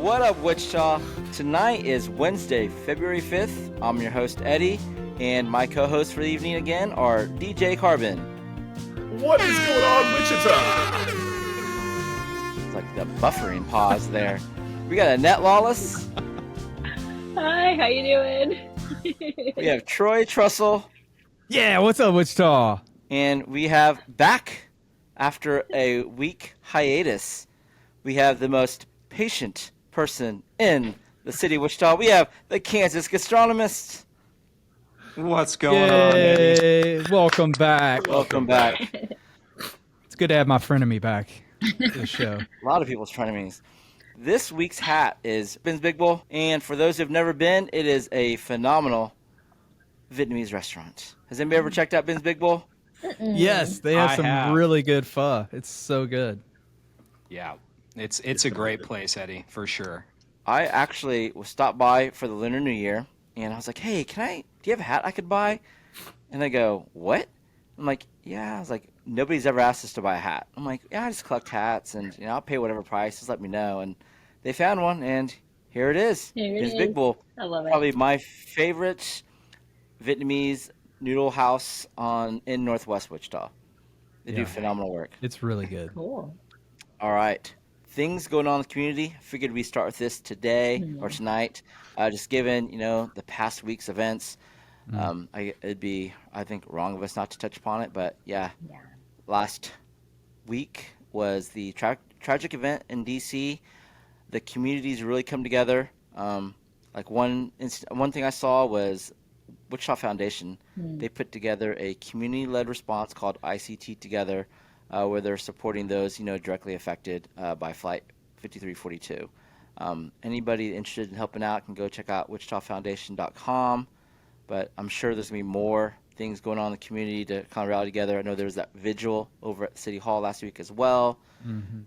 What up, Wichita? Tonight is Wednesday, February 5th. I'm your host, Eddie, and my co-hosts for the evening again are DJ Carbon. What is going on, Wichita? It's like the buffering pause there. We got Annette, Lawless. Hi, how you doing? We have Troy Trussell. Yeah, what's up, Wichita? And we have back after a week hiatus. We have the most patient person in the city of Wichita. We have the Kansas Gastronomist. What's going on, Eddie? Welcome back. Welcome back. It's good to have my frenemy back to the show. A lot of people's frenemies. This week's hat is Ben's Big Bowl, and for those who've never been, it is a phenomenal Vietnamese restaurant. Has anybody ever checked out Ben's Big Bowl? Yes, they have some really good pho. It's so good. Yeah, it's a great place, Eddie, for sure. I actually was stopped by for the Lunar New Year, and I was like, hey, do you have a hat I could buy? And they go, what? I'm like, yeah. I was like, nobody's ever asked us to buy a hat. I'm like, yeah, I just collect hats, and I'll pay whatever price. Just let me know. And they found one, and here it is. Ben's Big Bowl. I love it. Probably my favorite Vietnamese noodle house in Northwest Wichita. They do phenomenal work. It's really good. Cool. All right. Things going on in the community. Figured we'd start with this today or tonight. Just given, the past week's events. It'd be, I think, wrong of us not to touch upon it. But, yeah. Last week was the tragic event in D.C. The communities really come together. One thing I saw was Wichita Foundation. They put together a community-led response called ICT Together, where they're supporting those, directly affected by Flight 5342. Anybody interested in helping out can go check out wichitafoundation.com. But I'm sure there's going to be more things going on in the community to kind of rally together. I know there was that vigil over at City Hall last week as well.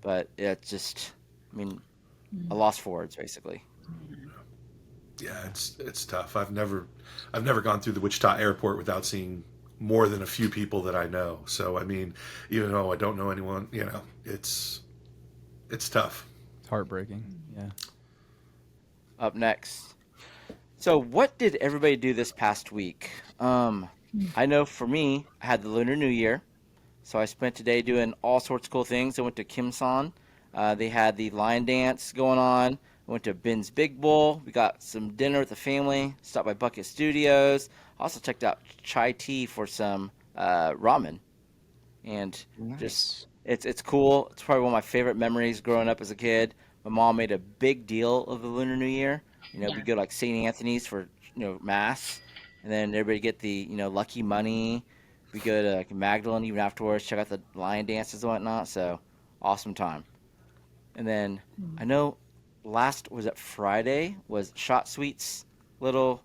But it's just, a loss for words, basically. Yeah, it's tough. I've never gone through the Wichita airport without seeing more than a few people that I know. So even though I don't know anyone, it's tough. It's heartbreaking. Yeah. Up next. So what did everybody do this past week? I know for me, I had the Lunar New Year. So I spent today doing all sorts of cool things. I went to Kim Son. They had the line dance going on. I went to Ben's Big Bowl. We got some dinner with the family. Stopped by Bucket Studios. Also checked out Chai Tea for some ramen. And just it's cool. It's probably one of my favorite memories growing up as a kid. My mom made a big deal of the Lunar New Year. We go to like St. Anthony's for mass, and then everybody get the lucky money. We go to like Magdalene even afterwards, check out the lion dances and whatnot. So awesome time. And then I know Friday was Shot Sweet's little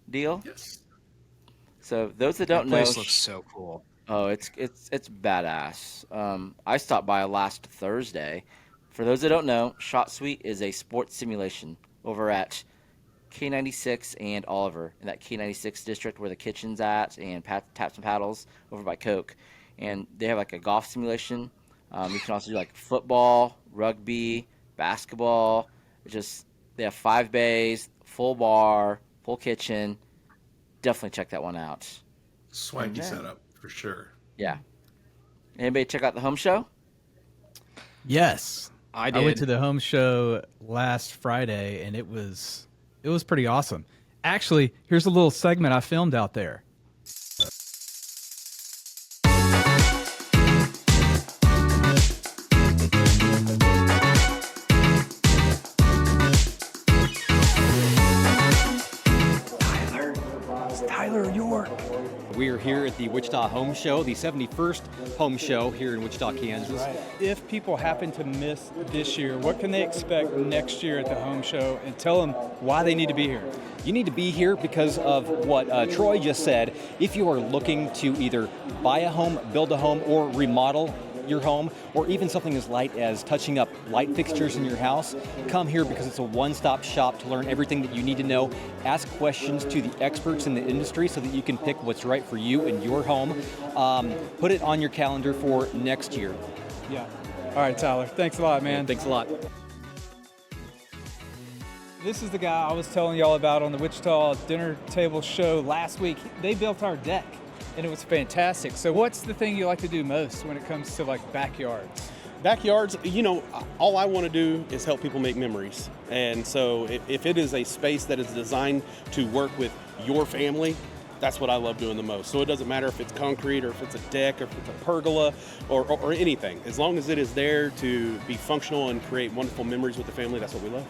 deal. Yes. So those that don't know, This place looks so cool. Oh, it's badass. I stopped by last Thursday. For those that don't know, Shot Sweet is a sports simulation over at K96 and Oliver in that K96 district where the kitchen's at, and Taps and Paddles over by Coke. And they have like a golf simulation. You can also do like football, rugby, basketball. They have 5 bays, full bar, full kitchen. Definitely check that one out. Swanky setup for sure. Yeah. Anybody check out the home show? Yes. I did. I went to the home show last Friday, and it was pretty awesome. Actually, here's a little segment I filmed out there. Tyler York. We are here at the Wichita Home Show, the 71st home show here in Wichita, Kansas. If people happen to miss this year, what can they expect next year at the home show? And tell them why they need to be here. You need to be here because of what Troy just said. If you are looking to either buy a home, build a home, or remodel your home, or even something as light as touching up light fixtures in your house, come here because it's a one-stop shop to learn everything that you need to know. Ask questions to the experts in the industry so that you can pick what's right for you and your home. Put it on your calendar for next year. Yeah. All right, Tyler. Thanks a lot, man. Thanks a lot. This is the guy I was telling y'all about on the Wichita Dinner Table show last week. They built our deck, and it was fantastic. So what's the thing you like to do most when it comes to like backyards? Backyards, all I want to do is help people make memories. And so if it is a space that is designed to work with your family, that's what I love doing the most. So it doesn't matter if it's concrete or if it's a deck or if it's a pergola or anything. As long as it is there to be functional and create wonderful memories with the family, that's what we love.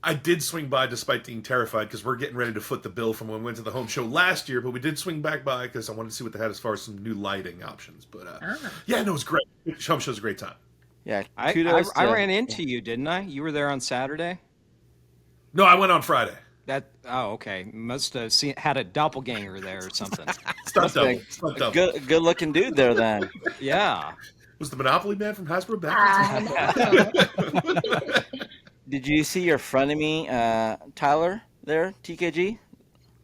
I did swing by despite being terrified because we're getting ready to foot the bill from when we went to the home show last year, but we did swing back by because I wanted to see what they had as far as some new lighting options. But yeah, no, it was great. Home show's a great time. Yeah, I ran into you, didn't I? You were there on Saturday? No, I went on Friday. Okay. Must have had a doppelganger there or something. Stunt double. Stunt double. Good looking dude there then. Yeah. Was the Monopoly man from Hasbro back? Did you see your frenemy, Tyler, there, TKG?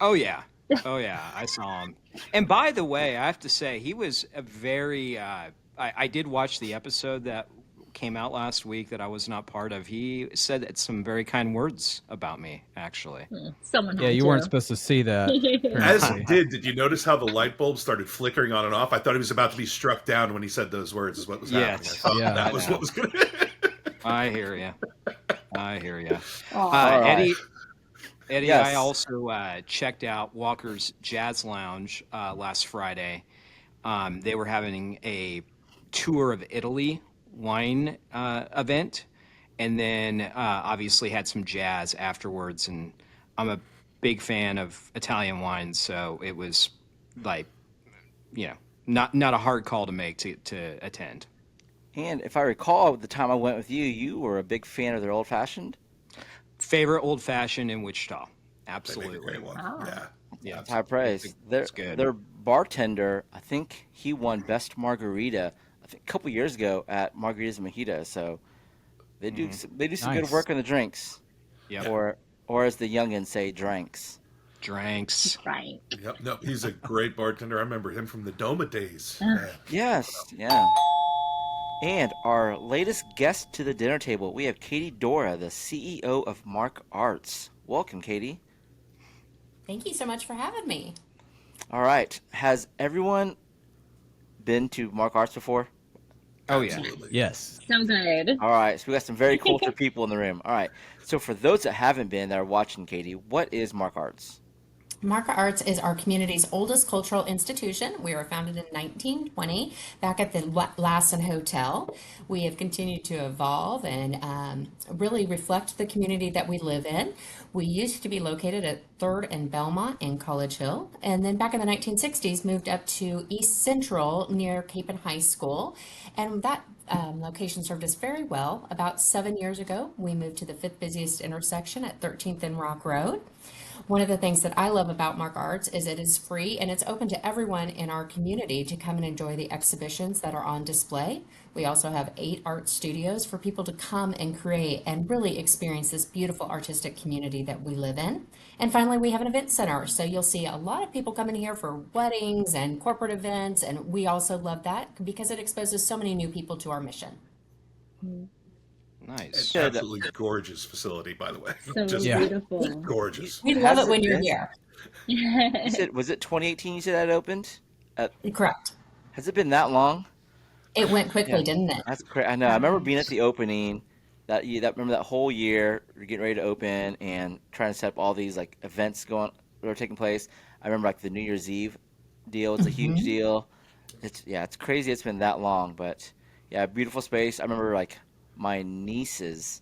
Oh, yeah. I saw him. And by the way, I have to say, he was a very, I did watch the episode that came out last week that I was not part of. He said some very kind words about me, actually. Someone Yeah, had you to. weren't supposed to see that. As he did you notice how the light bulb started flickering on and off? I thought he was about to be struck down when he said those words is what was happening. I thought that was what was going to I hear you. Right. Eddie, Yes. I also checked out Walker's Jazz Lounge last Friday. They were having a tour of Italy wine event, and then obviously had some jazz afterwards. And I'm a big fan of Italian wines, so it was like, not a hard call to make to attend. And if I recall, the time I went with you, you were a big fan of their old fashioned. Favorite old fashioned in Wichita, Make a absolutely. great one. Yeah. That's high praise. It's good. Their bartender, I think he won Best Margarita a couple years ago at Margaritas and Mojitos. So they do some Nice. good work on the drinks. Yep. Or as the youngins say, drinks. Drinks. Right. Yep. No, he's a great bartender. I remember him from the Doma days. Yes, yeah. And our latest guest to the dinner table, we have Katy Dorrah, the CEO of Mark Arts. Welcome, Katy. Thank you so much for having me. All right. Has everyone been to Mark Arts before? Oh, yeah. Absolutely. Yes. So good. All right. So we got some very cultured people in the room. All right. So for those that haven't been, that are watching, Katy, what is Mark Arts? Marka Arts is our community's oldest cultural institution. We were founded in 1920 back at the Lassen Hotel. We have continued to evolve and really reflect the community that we live in. We used to be located at 3rd and Belmont in College Hill, and then back in the 1960s moved up to East Central near Capon High School, and that location served us very well. About 7 years ago, we moved to the 5th busiest intersection at 13th and Rock Road. One of the things that I love about Mark Arts is it is free and it's open to everyone in our community to come and enjoy the exhibitions that are on display. We also have 8 art studios for people to come and create and really experience this beautiful artistic community that we live in. And finally, we have an event center. So you'll see a lot of people coming here for weddings and corporate events. And we also love that because it exposes so many new people to our mission. Nice. It's absolutely gorgeous facility, by the way. So Just beautiful. gorgeous. We love Has it when it you're been? here. You said, was it 2018 you said that opened? Correct. Has it been that long? It went quickly, didn't it? That's great. I know. I remember being at the opening remember that whole year, we're getting ready to open and trying to set up all these like events that were taking place. I remember like the New Year's Eve deal. It's a huge deal. It's crazy. It's been that long, but yeah, beautiful space. I remember like my nieces,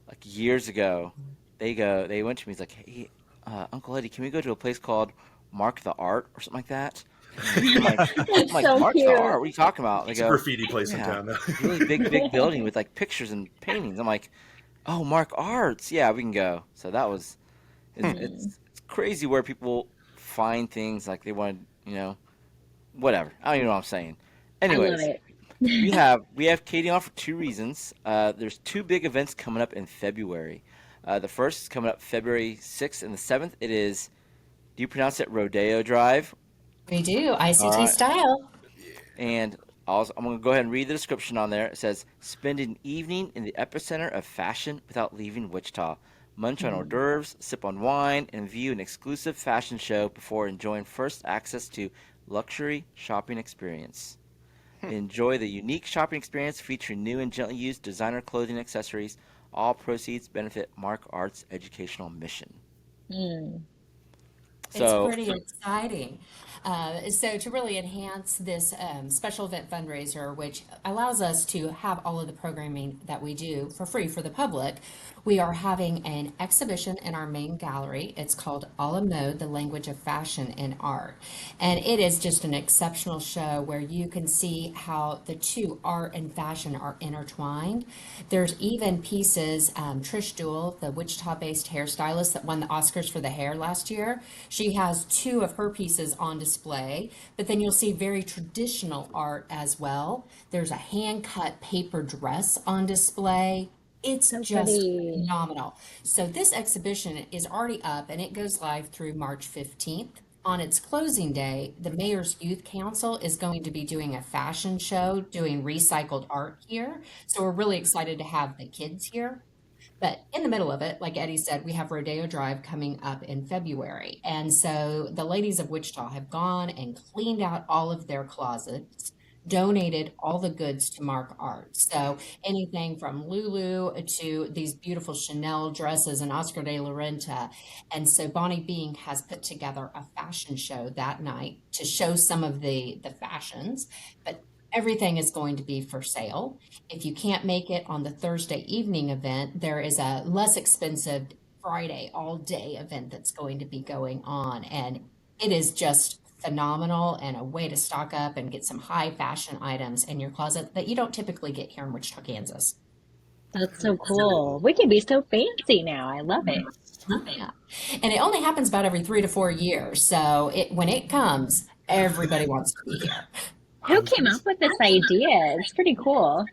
like years ago, they went to me. He's like, hey, Uncle Eddie, can we go to a place called Mark the Art or something like that? I'm like So Mark cute. the Art? What are you talking about? They It's a go, graffiti place in yeah, town now. really big building with like pictures and paintings. I'm like, oh, Mark Arts. Yeah, we can go. So that was, it's crazy where people find things like they want, whatever. I don't even know what I'm saying. I love Anyways, it. we have Katy on for 2 reasons. There's 2 big events coming up in February. The first is coming up February 6th and the 7th. It is, do you pronounce it Rodeo Drive? We do, ICT All right. style. And I'm going to go ahead and read the description on there. It says, spend an evening in the epicenter of fashion without leaving Wichita. Munch on hors d'oeuvres, sip on wine, and view an exclusive fashion show before enjoying first access to luxury shopping experience. Enjoy the unique shopping experience featuring new and gently used designer clothing and accessories. All proceeds benefit Mark Art's educational mission. Mm. It's So, pretty exciting. So to really enhance this special event fundraiser, which allows us to have all of the programming that we do for free for the public, we are having an exhibition in our main gallery. It's called A la Mode, the Language of Fashion and Art. And it is just an exceptional show where you can see how the two, art and fashion, are intertwined. There's even pieces, Trish Duell, the Wichita-based hairstylist that won the Oscars for the hair last year, she has two of her pieces on display, but then you'll see very traditional art as well. There's a hand-cut paper dress on display. It's So just pretty. phenomenal. So this exhibition is already up and it goes live through March 15th. On its closing day, the Mayor's Youth Council is going to be doing a fashion show, doing recycled art here. So we're really excited to have the kids here. But in the middle of it, like Eddie said, we have Rodeo Drive coming up in February. And so the ladies of Wichita have gone and cleaned out all of their closets, donated all the goods to Mark Art. So anything from Lulu to these beautiful Chanel dresses and Oscar de la Renta. And so Bonnie Being has put together a fashion show that night to show some of the fashions. But everything is going to be for sale. If you can't make it on the Thursday evening event, there is a less expensive Friday all day event that's going to be going on. And it is just phenomenal and a way to stock up and get some high fashion items in your closet that you don't typically get here in Wichita, Kansas. That's so cool. We can be so fancy now. I love it. Yeah. And it only happens about every 3 to 4 years. So when it comes, everybody wants to be here. I Who was came gonna. up with this idea? It's pretty cool.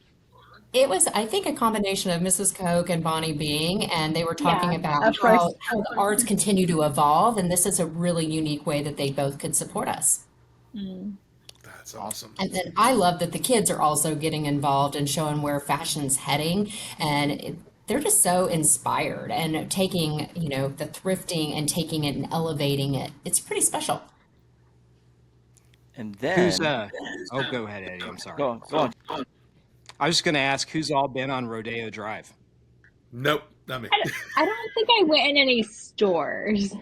It was, I think, a combination of Mrs. Coke and Bonnie Being, and they were talking Yeah, about of how, course. how the arts continue to evolve, and this is a really unique way that they both could support us. Mm. That's awesome. And then I love that the kids are also getting involved and showing where fashion's heading, and they're just so inspired and taking, the thrifting and taking it and elevating it. It's pretty special. and Who's then, oh, go ahead, Eddie. I'm sorry. go on. I was just going to ask who's all been on Rodeo Drive. Nope, not me. I don't think I went in any stores.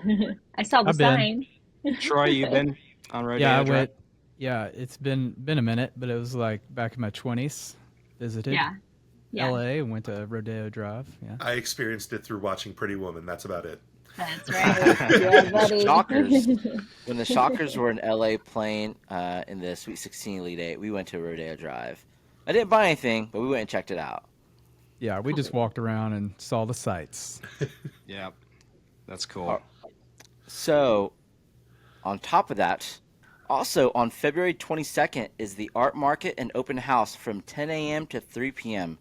I saw the I've been. sign. Troy, you've been on Rodeo Yeah, I Drive? went. Yeah, it's been a minute, but it was like back in my 20s. Visited Yeah, yeah, LA and went to Rodeo Drive. Yeah. I experienced it through watching Pretty Woman. That's about it. that's right. Yeah, buddy. Shockers. When the Shockers were in LA playing in the Sweet 16 Elite 8, we went to Rodeo Drive. I didn't buy anything, but we went and checked it out. Yeah, we just walked around and saw the sights. Yeah, that's cool. So, on top of that, also on February 22nd is the art market and open house from 10 a.m. to 3 p.m.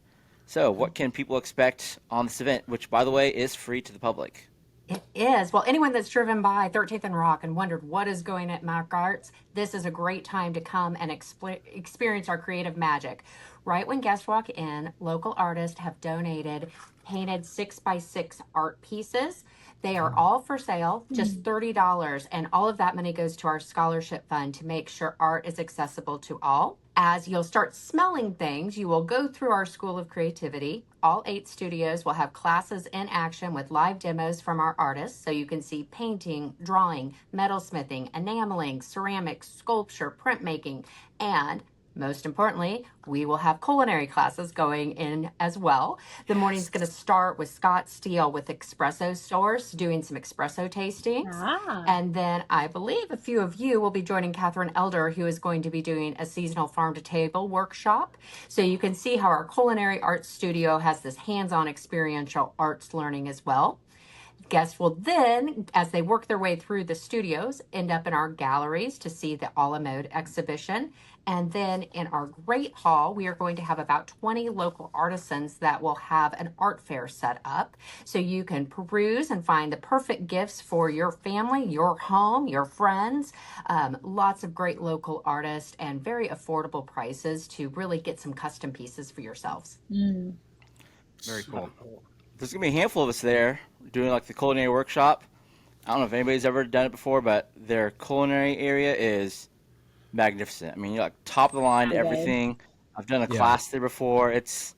So, what can people expect on this event, which, by the way, is free to the public? It is. Well, anyone that's driven by 13th and Rock and wondered what is going at Mac Arts, this is a great time to come and experience our creative magic. Right when guests walk in, local artists have donated painted 6x6 art pieces. They are all for sale, just $30, and all of that money goes to our scholarship fund to make sure art is accessible to all. As you'll start smelling things, you will go through our School of Creativity. All 8 studios will have classes in action with live demos from our artists, so you can see painting, drawing, metalsmithing, enameling, ceramics, sculpture, printmaking, and most importantly, we will have culinary classes going in as well. The morning's going to start with Scott Steele with Espresso Source doing some espresso tastings. Ah, And then I believe a few of you will be joining Catherine Elder, who is going to be doing a seasonal farm to table workshop. So you can see how our culinary arts studio has this hands-on experiential arts learning as well. Guests will then, as they work their way through the studios, end up in our galleries to see the a la mode exhibition. And then in our great hall, we are going to have about 20 local artisans that will have an art fair set up. So you can peruse and find the perfect gifts for your family, your home, your friends. Lots of great local artists and very affordable prices to really get some custom pieces for yourselves. Very cool. There's gonna be a handful of us there doing like the culinary workshop. I don't know if anybody's ever done it before, but their culinary area is magnificent. I mean, you're like top of the line to Okay. everything. I've done a Yeah. class there before. It's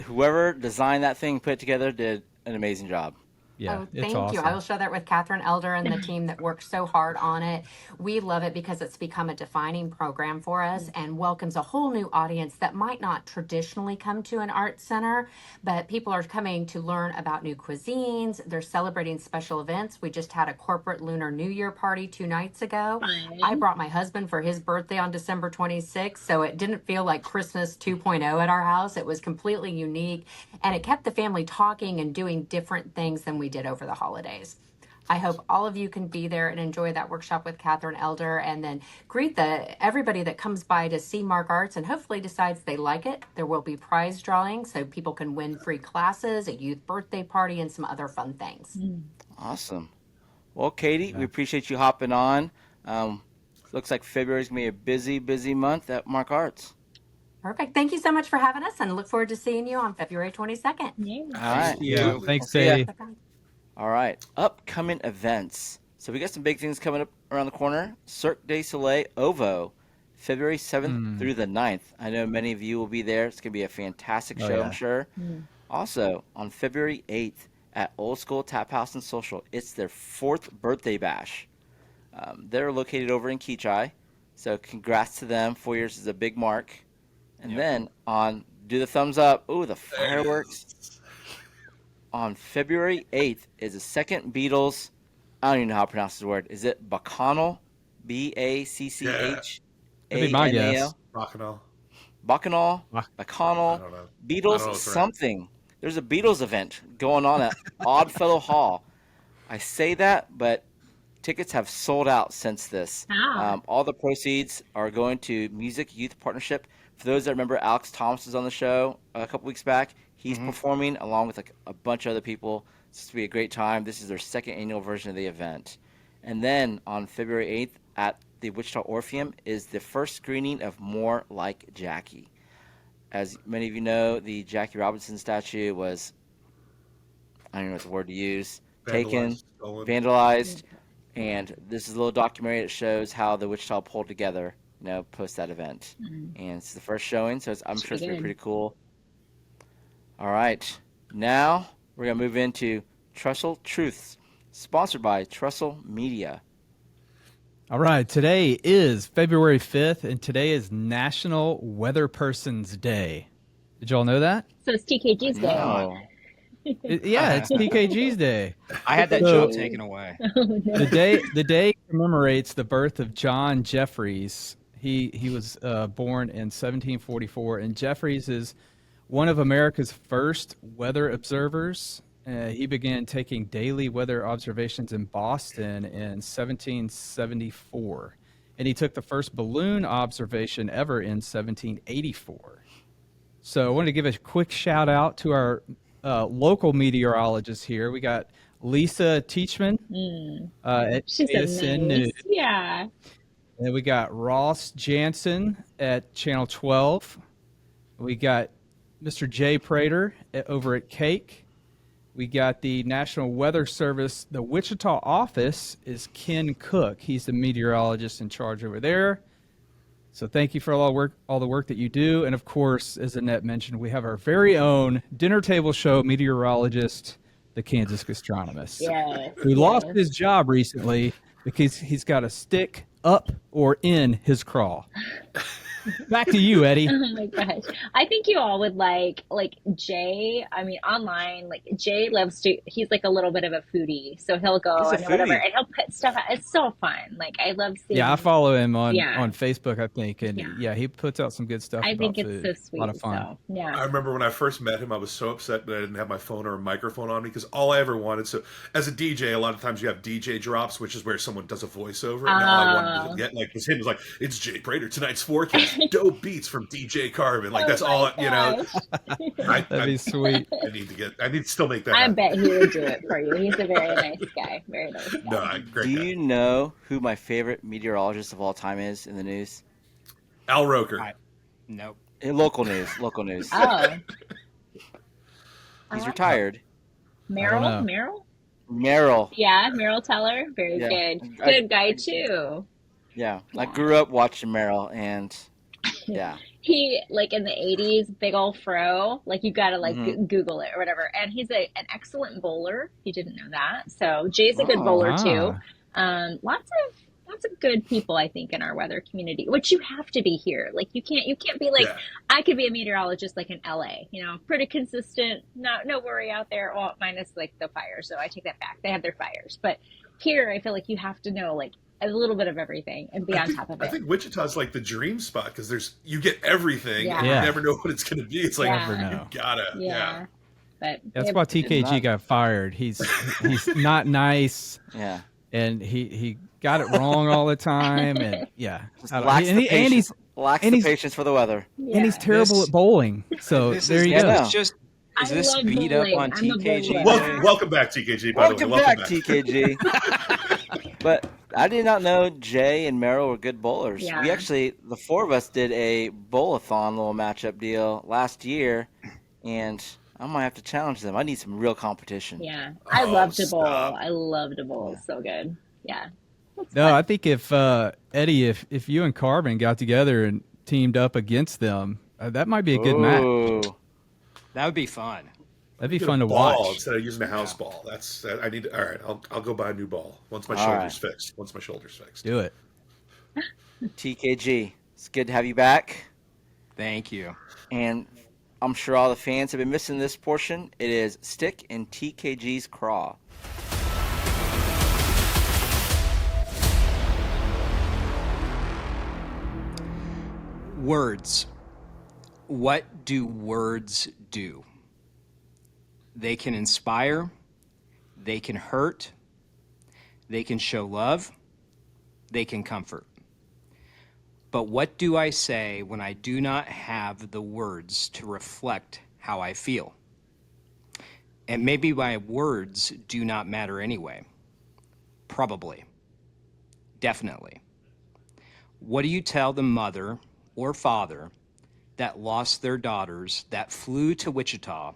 whoever designed that thing, put it together, did an amazing job. Yeah, Oh, it's thank you. I awesome. will share that with Catherine Elder and the team that worked so hard on it. We love it because it's become a defining program for us and welcomes a whole new audience that might not traditionally come to an art center, but people are coming to learn about new cuisines. They're celebrating special events. We just had a corporate Lunar New Year party 2 nights ago. I Fun. brought my husband for his birthday on December 26th, so it didn't feel like Christmas 2.0 at our house. It was completely unique, and it kept the family talking and doing different things than we did over the holidays. I hope all of you can be there and enjoy that workshop with Catherine Elder, and then greet everybody that comes by to see Mark Arts and hopefully decides they like it. There will be prize drawing so people can win free classes, a youth birthday party, and some other fun things. Awesome. Well, Katie, we appreciate you hopping on. Looks like February's gonna be a busy, busy month at Mark Arts. Perfect. Thank you so much for having us, and look forward to seeing you on February 22nd. Yeah. All right. Yeah, Absolutely. thanks, See ya. Katie. Bye-bye. All right. Upcoming events. So we got some big things coming up around the corner. Cirque du Soleil OVO, February 7th through the 9th. I know many of you will be there. It's going to be a fantastic Oh, show, yeah. I'm sure. Also, on February 8th at Old School Tap House and Social, it's their 4th birthday bash. They're located over in Keachai. So congrats to them. 4 years is a big mark. And then do the thumbs up. Ooh, the fireworks. On February 8th is the second Beatles. I don't even know how to pronounce this word. Is it Bacchanal? Bacchanaal? That'd be my guess. Bacchanal. Bacchanal? Bacchanal? I don't know. Beatles I don't know what's right. something. There's a Beatles event going on at Oddfellow Hall. I say that, but tickets have sold out since this. Ah. All the proceeds are going to Music Youth Partnership. For those that remember, Alex Thomas was on the show a couple weeks back. He's performing along with like a bunch of other people. It's going to be a great time. This is their second annual version of the event. And then on February 8th at the Wichita Orpheum is the first screening of More Like Jackie. As many of you know, the Jackie Robinson statue was, I don't know what the word to use, taken, Stolen. vandalized, and this is a little documentary that shows how the Wichita pulled together, post that event. And it's the first showing, so I'm sure it's going to be pretty cool. All right, now we're going to move into Trestle Truths, sponsored by Trestle Media. All right, today is February 5th, and today is National Weather Person's Day. Did y'all know that? So it's TKG's day. Oh, Yeah, it's TKG's Day. I had that So- joke taken away. Oh, no. The day commemorates the birth of John Jeffries. He was born in 1744, and Jeffries is one of America's first weather observers. He began taking daily weather observations in Boston in 1774, and he took the first balloon observation ever in 1784. So I wanted to give a quick shout out to our local meteorologists here. We got Lisa Teachman at She's so ASN nice. News. Yeah. And we got Ross Jansen at Channel 12. We got Mr. Jay Prater over at Cake. We got the National Weather Service. The Wichita office is Ken Cook. He's the meteorologist in charge over there. So thank you for all the work that you do. And of course, as Annette mentioned, we have our very own dinner table show meteorologist, the Kansas Gastronomist, Yes. who lost his job recently because he's got a stick up or in his craw. Back to you, Eddie. Oh my gosh. I think you all would like Jay. I mean, online, like Jay loves to, he's like a little bit of a foodie. So he'll go He's a and whatever, foodie. and he'll put stuff out. It's so fun. Like, I love seeing. Yeah, I follow him on Yeah. Facebook, I think. And Yeah. yeah, he puts out some good stuff I about think it's food. so sweet. A lot of fun. So, yeah. I remember when I first met him, I was so upset that I didn't have my phone or a microphone on me because all I ever wanted. So, as a DJ, a lot of times you have DJ drops, which is where someone does a voiceover, and all I wanted to get it was him. It was like, it's Jay Prater, tonight's forecast, dope beats from DJ Carvin. Like, Oh that's my all, you know. gosh. That'd be sweet. I need to still make that I happen. bet he would do it for you. He's a very nice guy. Very nice No, guy. great Do guy. you know who my favorite meteorologist of all time is in the news? Al Roker. Nope. Local news. Local news. Oh, He's retired. Meryl? know. Meryl? Merrill. Yeah, Meryl Teller. Very Yeah. good. Good guy too. Yeah. I grew up watching Merrill, and yeah. He like in the 80s, big old fro. Like you gotta like Mhm. Google it or whatever. And he's an excellent bowler. If you didn't know that. So Jay's a good Oh, bowler too. ah. Lots of good people I think in our weather community, which you have to be here. Like you can't be like Yeah. I could be a meteorologist like in LA, pretty consistent, no worry out there. Well, minus like the fires, so I take that back. They have their fires. But here I feel like you have to know like a little bit of everything and be on top of I it. think Wichita's like the dream spot because you get everything and Yeah. you never know what it's going to be. It's like, Yeah. Never you know. gotta, Yeah. But That's why TKG got fired. He's not nice, Yeah. and he got it wrong all the time, and yeah, Just I don't- lacks and the he- and patience. he's Lacks and the he's- patience for the weather. and he's terrible This- at bowling. So This there is, you yeah, go. no. Is this I this love beat up bowling. on I'm a TKG? bowler. Welcome back, TKG, by Welcome the way. back, TKG. But I did not know Jay and Merrill were good bowlers. Yeah. We actually, the four of us, did a bowl-a-thon little matchup deal last year, and I might have to challenge them. I need some real competition. Yeah. I Oh, love to bowl. stop. I love to bowl. It's so good. Yeah. No, I think if Eddie, if you and Carvin got together and teamed up against them, that might be a good match. Ooh. That would be fun. That'd be Get fun a to ball watch. instead of using a house ball. I need. All right, I'll go buy a new ball once my All shoulder's fixed. Once my shoulder's fixed. Do it. TKG, it's good to have you back. Thank you. And I'm sure all the fans have been missing this portion. It is Stick in TKG's Craw. Words. What do words do? They can inspire, they can hurt, they can show love, they can comfort. But what do I say when I do not have the words to reflect how I feel? And maybe my words do not matter anyway. Probably. Definitely. What do you tell the mother or father that lost their daughters that flew to Wichita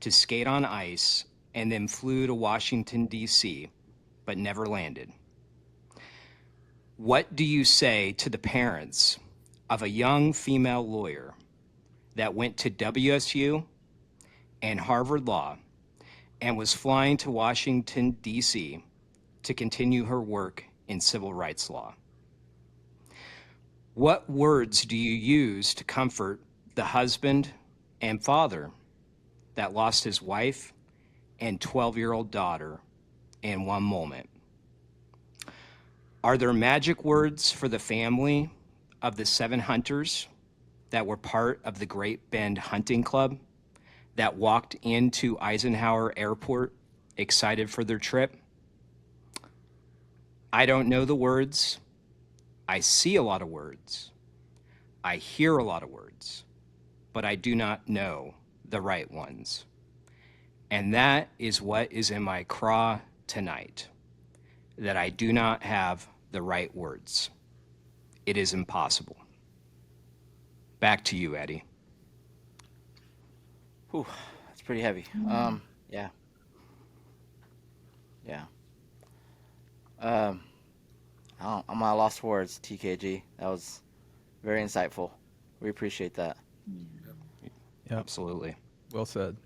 to skate on ice and then flew to Washington, D.C., but never landed? What do you say to the parents of a young female lawyer that went to WSU and Harvard Law and was flying to Washington, D.C. to continue her work in civil rights law? What words do you use to comfort the husband and father that lost his wife and 12-year-old daughter in one moment? Are there magic words for the family of the 7 hunters that were part of the Great Bend Hunting Club that walked into Eisenhower Airport excited for their trip? I don't know the words. I see a lot of words. I hear a lot of words, but I do not know the right ones. And that is what is in my craw tonight, that I do not have the right words. It is impossible. Back to you, Eddie. Whew, that's pretty heavy. Yeah. Yeah. I'm at a lost for words, TKG. That was very insightful. We appreciate that. Yep. Absolutely. Well said.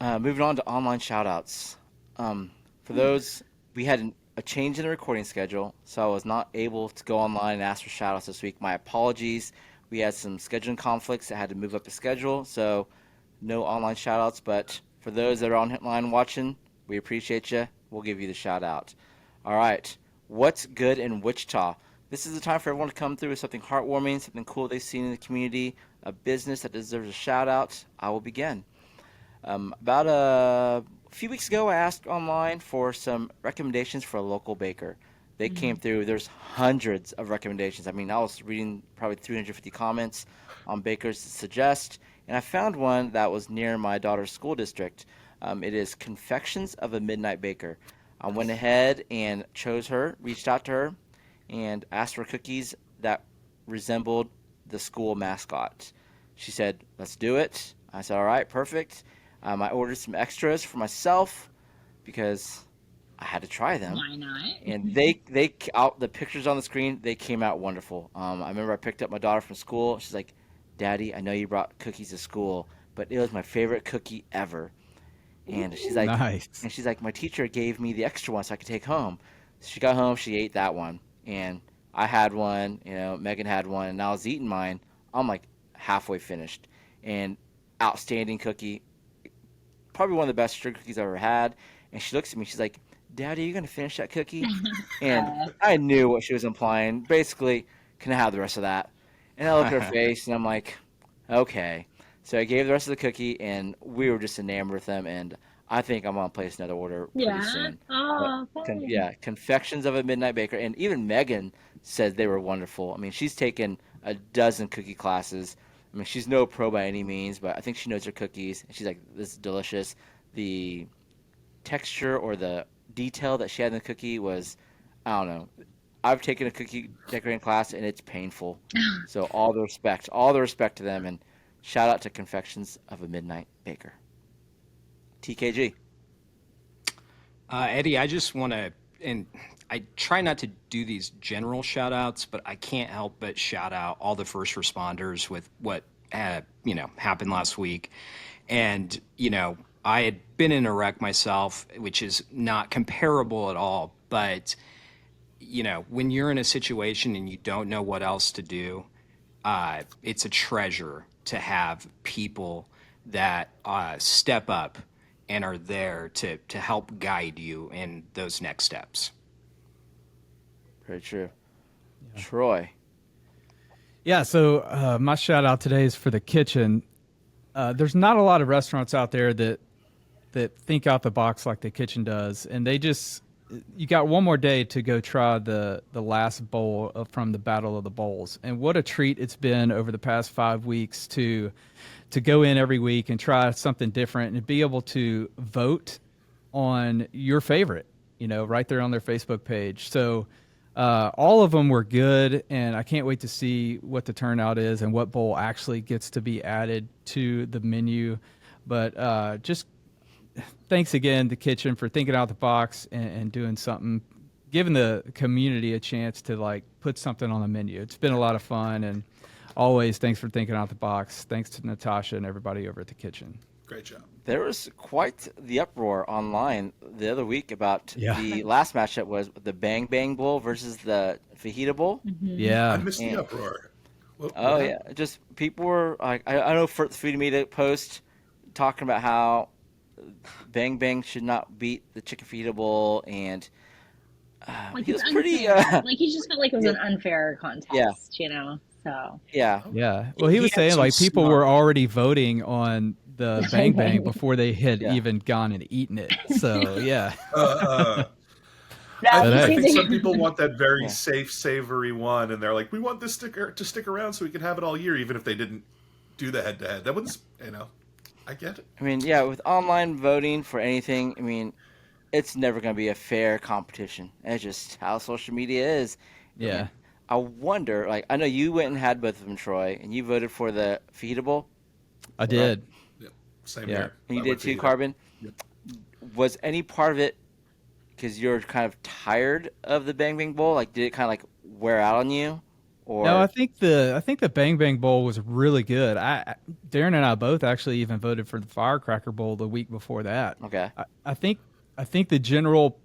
Moving on to online shoutouts. For those, we had a change in the recording schedule, so I was not able to go online and ask for shoutouts this week. My apologies. We had some scheduling conflicts that had to move up the schedule, so no online shoutouts. But for those that are online watching, we appreciate you. We'll give you the shout out. All right. What's good in Wichita? This is the time for everyone to come through with something heartwarming, something cool they've seen in the community, a business that deserves a shout out. I will begin. About a few weeks ago, I asked online for some recommendations for a local baker. They came through. There's hundreds of recommendations. I mean, I was reading probably 350 comments on bakers to suggest, and I found one that was near my daughter's school district. It is Confections of a Midnight Baker. I went ahead and chose her, reached out to her, and asked for cookies that resembled the school mascot. She said, "Let's do it." I said, "All right, perfect." I ordered some extras for myself because I had to try them. Why not? And they out the pictures on the screen, they came out wonderful. I remember I picked up my daughter from school. She's like, "Daddy, I know you brought cookies to school, but it was my favorite cookie ever." And she's like, Nice. "My teacher gave me the extra one so I could take home." So she got home, she ate that one, and I had one. Megan had one, and I was eating mine. I'm like halfway finished, and outstanding cookie, probably one of the best sugar cookies I've ever had. And she looks at me, she's like, "Daddy, are you gonna finish that cookie?" And I knew what she was implying. Basically, can I have the rest of that? And I look at her face, and I'm like, okay. So I gave the rest of the cookie, and we were just enamored with them. And I think I'm gonna place another order pretty soon. Oh, But, fun. Confections of a Midnight Baker, and even Megan said they were wonderful. I mean, she's taken a dozen cookie classes. I mean, she's no pro by any means, but I think she knows her cookies. And she's like, "This is delicious." The texture or the detail that she had in the cookie was, I don't know. I've taken a cookie decorating class, and it's painful. So all the respect to them, and shout out to Confections of a Midnight Baker. TKG. Eddie, I just want to, and I try not to do these general shout outs, but I can't help but shout out all the first responders with what, happened last week. And, I had been in a wreck myself, which is not comparable at all. But, when you're in a situation and you don't know what else to do, it's a treasure to have people that step up and are there to help guide you in those next steps. Very true. Yeah. Troy. Yeah, so my shout out today is for the kitchen. There's not a lot of restaurants out there that think out the box like the kitchen does, and you got one more day to go try the last bowl from the Battle of the Bowls, and what a treat it's been over the past 5 weeks to go in every week and try something different and be able to vote on your favorite, right there on their Facebook page. So all of them were good, and I can't wait to see what the turnout is and what bowl actually gets to be added to the menu. But just thanks again to Kitchen for thinking out the box and doing something, giving the community a chance to put something on the menu. It's been a lot of fun, and always thanks for thinking out the box. Thanks to Natasha and everybody over at the Kitchen. Great job. There was quite the uproar online the other week about the last matchup was the Bang Bang Bowl versus the Fajita Bowl. Mm-hmm. Yeah. I missed the uproar. Just people were like, I know for feeding me to post talking about how Bang Bang should not beat the Chicken Fajita Bowl, and he was pretty. He just felt like it was an unfair contest. So yeah. Well, he was saying people were already voting on the Bang Bang before they had even gone and eaten it. So yeah. I think some people want that very safe, savory one, and they're like, "We want this to stick around so we can have it all year, even if they didn't do the head-to-head." That one's, I get it. I mean, with online voting for anything, I mean, it's never going to be a fair competition. It's just how social media is. Yeah. I mean, I wonder, I know you went and had both of them, Troy, and you voted for the Fajita Bowl. I did. Same here. And you did too, Carbon? Yep. Was any part of it because you're kind of tired of the Bang Bang Bowl? Did it kind of wear out on you? Or... No, I think the Bang Bang Bowl was really good. Darren and I both actually even voted for the Firecracker Bowl the week before that. Okay. I think the general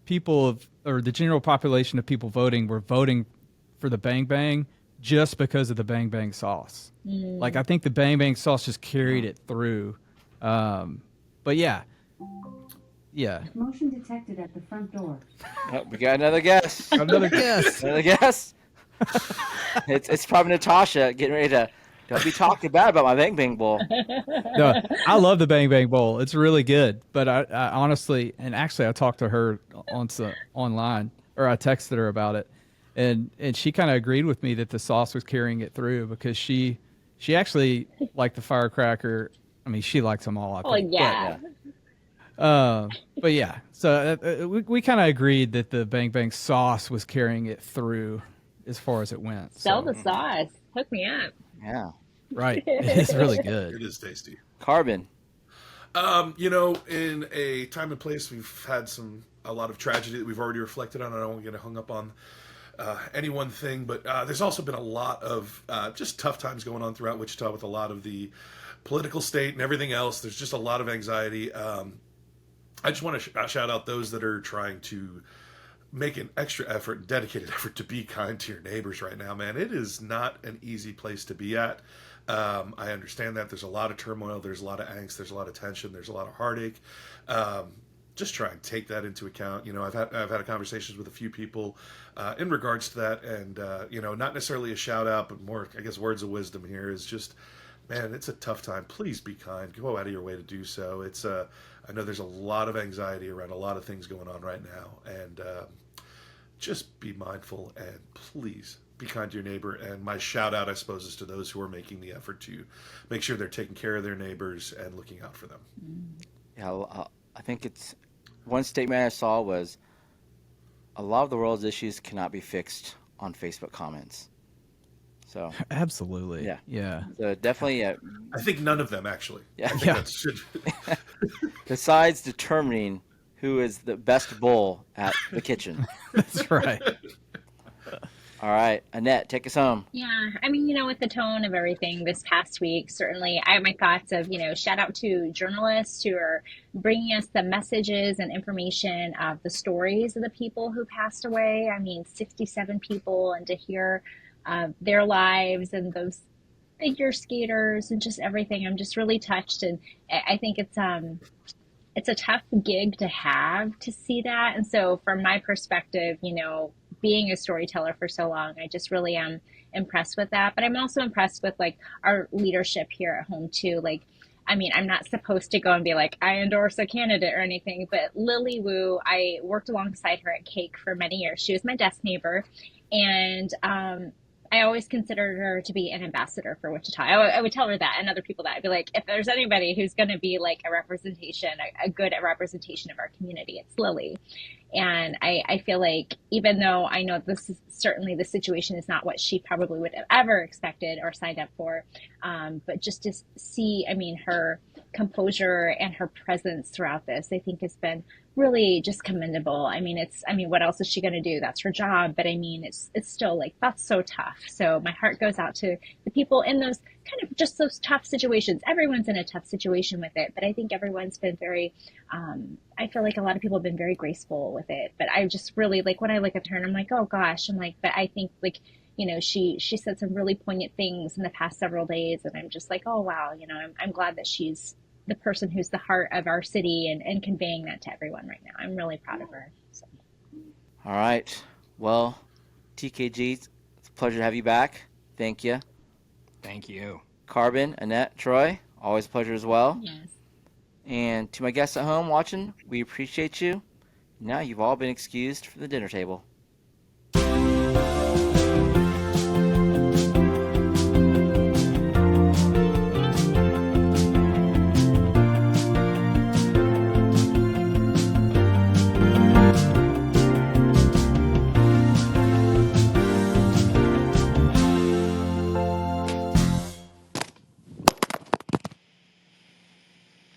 the general population of people voting were voting for the Bang Bang just because of the Bang Bang sauce. I think the Bang Bang sauce just carried it through. But yeah. Motion detected at the front door. Oh, we got another guest. Another guest. Another guest. It's probably Natasha getting ready to don't be talking bad about my Bang Bang Bowl. No, I love the Bang Bang Bowl. It's really good. But I honestly, and actually I talked to her online or I texted her about it, and she kind of agreed with me that the sauce was carrying it through because she actually liked the firecracker. I mean, she likes them all, I Oh think. yeah. But yeah, so we kind of agreed that the Bang Bang sauce was carrying it through as far as it went. Sell So the sauce. Hook me up. Yeah. right, it's really good. It is tasty. Carbon. In a time and place, we've had a lot of tragedy that we've already reflected on. I don't want to get hung up on any one thing, but there's also been a lot of just tough times going on throughout Wichita with a lot of the political state and everything else. There's just a lot of anxiety. I just want to shout out those that are trying to make an extra effort, dedicated effort to be kind to your neighbors right now, man. It is not an easy place to be at. I understand that there's a lot of turmoil, there's a lot of angst, there's a lot of tension, there's a lot of heartache. Just try and take that into account. I've had conversations with a few people in regards to that, and not necessarily a shout out, but more, I guess, words of wisdom here is just, man, it's a tough time. Please be kind. Go out of your way to do so. I know there's a lot of anxiety around a lot of things going on right now, and just be mindful and please be kind to your neighbor. And my shout out, I suppose, is to those who are making the effort to make sure they're taking care of their neighbors and looking out for them. Yeah, I think it's one statement I saw was a lot of the world's issues cannot be fixed on Facebook comments. So Absolutely. yeah. So definitely, I think none of them, actually. Yeah. I think Yeah. that's should. besides determining who is the best bull at the kitchen. That's right. All right, Annette, take us home. Yeah, I mean, with the tone of everything this past week, certainly I have my thoughts of, shout out to journalists who are bringing us the messages and information of the stories of the people who passed away. I mean, 67 people, and to hear their lives and those figure skaters and just everything. I'm just really touched, and I think it's a tough gig to have to see that. And so from my perspective, being a storyteller for so long, I just really am impressed with that. But I'm also impressed with our leadership here at home too. I mean, I'm not supposed to go and be like, I endorse a candidate or anything, but Lily Wu, I worked alongside her at Cake for many years. She was my desk neighbor, and I always considered her to be an ambassador for Wichita. I would tell her that, and other people that. I'd be like, if there's anybody who's going to be like a representation, a good representation of our community, it's Lily. And I feel like, even though I know this is certainly, the situation is not what she probably would have ever expected or signed up for, but just to see, I mean, her composure and her presence throughout this, I think has been really just commendable. I mean, what else is she going to do? That's her job. But I mean, it's still that's so tough. So my heart goes out to the people in those kind of just those tough situations. Everyone's in a tough situation with it, but I think everyone's been very, I feel like a lot of people have been very graceful with it. But I just really, when I look at her and I'm like, oh gosh, I'm like, but I think she said some really poignant things in the past several days. And I'm just like, oh wow, I'm glad that she's the person who's the heart of our city and conveying that to everyone right now. I'm really proud of her. So. All right. Well, TKG, it's a pleasure to have you back. Thank you. Thank you. Carbon, Annette, Troy, always a pleasure as well. Yes. And to my guests at home watching, we appreciate you. Now you've all been excused for the dinner table.